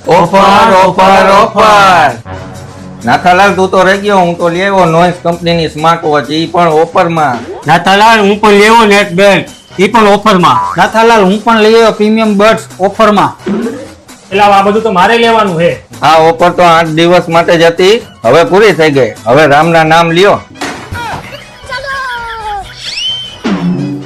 Offer offer offer Nathalal તું તો રહી ગયો. હું તો લેવો નોઇસ કંપનીની સ્માર્ટ વોચ, ઈ પણ ઓફરમાં. નાથાલાલ હું પણ લેવો નેટ બેન્ડ, ઈ પણ ઓફરમાં. નાથાલાલ હું પણ લઈ આવ્યો પ્રીમિયમ બડ્સ ઓફરમાં. એટલે આ બધું તો મારે લેવાનું છે. આ ઓફર તો 8 દિવસ માટે જ હતી, હવે પૂરી થઈ ગઈ. હવે રામના નામ લ્યો.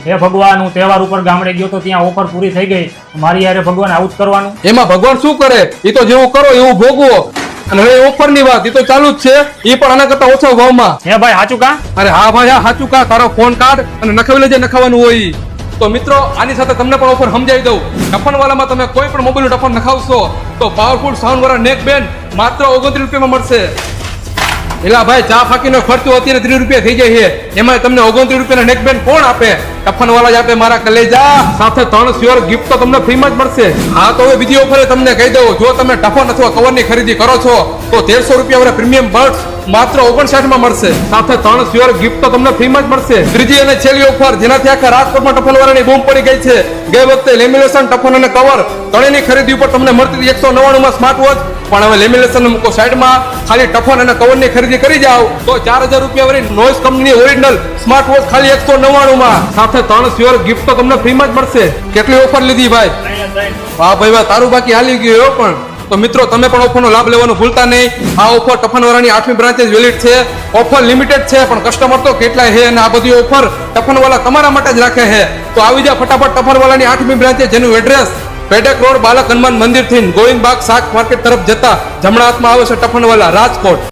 હે ભગવાન, હું તહેવાર ઉપર ગામડે ગયો તો ત્યાં ઓફર પૂરી થઈ ગઈ. મારી યારે ભગવાન આવું જ કરવાનું? એમાં ભગવાન શું કરે, એ તો જેવું કરો એવું ભોગવો. અને હવે ઓફર ની વાત, એ તો ચાલુ જ છે, એ પણ આના કરતા ઓછા ભાવમાં. હે ભાઈ સાચું કા? અરે હા ભાઈ, હા સાચું કા. તારો ફોન કાર્ડ અને નખાવી લેજે નખાવાનું હોય ઈ. તો મિત્રો, આની સાથે તમને પણ ઓફર સમજાવી દઉં. ટફનવાલામાં તમે કોઈ પણ મોબાઈલનું ટફન નખાવશો તો પાવરફુલ સાઉન્ડ વાળા નેક બેન્ડ માત્ર 29 રૂપિયામાં મળશે. એલા ભાઈ, ચા ફાકીનો ખર્ચો અત્યારે 30 રૂપિયા થઈ જાય છે, એમાં તમને 29 રૂપિયાના નેક બેન્ડ કોણ આપે? ટફનવાલા જ આપે મારા કલેજા. સાથે 3 શ્યોર ગિફ્ટ તો તમને ફ્રીમાં જ મળશે. હા, તો હવે બીજી ઓફર તમને કહી દઉં. જો તમે ટફન અથવા કવરની ખરીદી કરો છો તો 1300 રૂપિયા વાળા પ્રીમિયમ બડ્સ માત્ર 59 માં મળશે. સાથે 3 શ્યોર ગિફ્ટ તો તમને ફ્રીમાં જ મળશે. ત્રીજી અને છેલ્લી ઓફર, જેનાથી આખા રાજકોટમાં ટફનવાળાની બૂમ પડી ગઈ છે. ગઈ વખતે લેમિનેશન, ટફન અને કવર ત્રણેયની ખરીદી ઉપર તમને મળતી હતી 199 માં સ્માર્ટ વોચ. પણ હવે લેમિનેશન મૂકો સાઈડમાં, ખાલી ટફન અને કવરની ખરીદી કરી જાઓ તો 4000 રૂપિયા વાળી noise company original smart watch ખાલી 199 માં. સાથે 3 શ્યોર ગિફ્ટ તો તમને ફ્રીમાં જ મળશે. કેટલી ઓફર લીધી ભાઈ? વાહ ભાઈ વાહ, તારું બાકી હાલી ગયું. પણ તો મિત્રો, તમે પણ ઓફરનો લાભ લેવાનું ભૂલતા નહીં. આ ઓફર ટફનવાળાની 8મી બ્રાન્ચે જ વેલિડ છે. ઓફર લિમિટેડ છે, પણ કસ્ટમર તો કેટલાય છે. અને આ બધી ઓફર ટફનવાળા તમારા માટે જ રાખે છે. તો આવી જા ફટાફટ ટફનવાળાની 8મી બ્રાન્ચે, જેનું એડ્રેસ પેટેક રોડ બાલક હનુમાન મંદિર થી ગોવિંદ બાગ શાક માર્કેટ તરફ જતા જમણા હાથમાં આવે છે ટફનવાલા, રાજકોટ.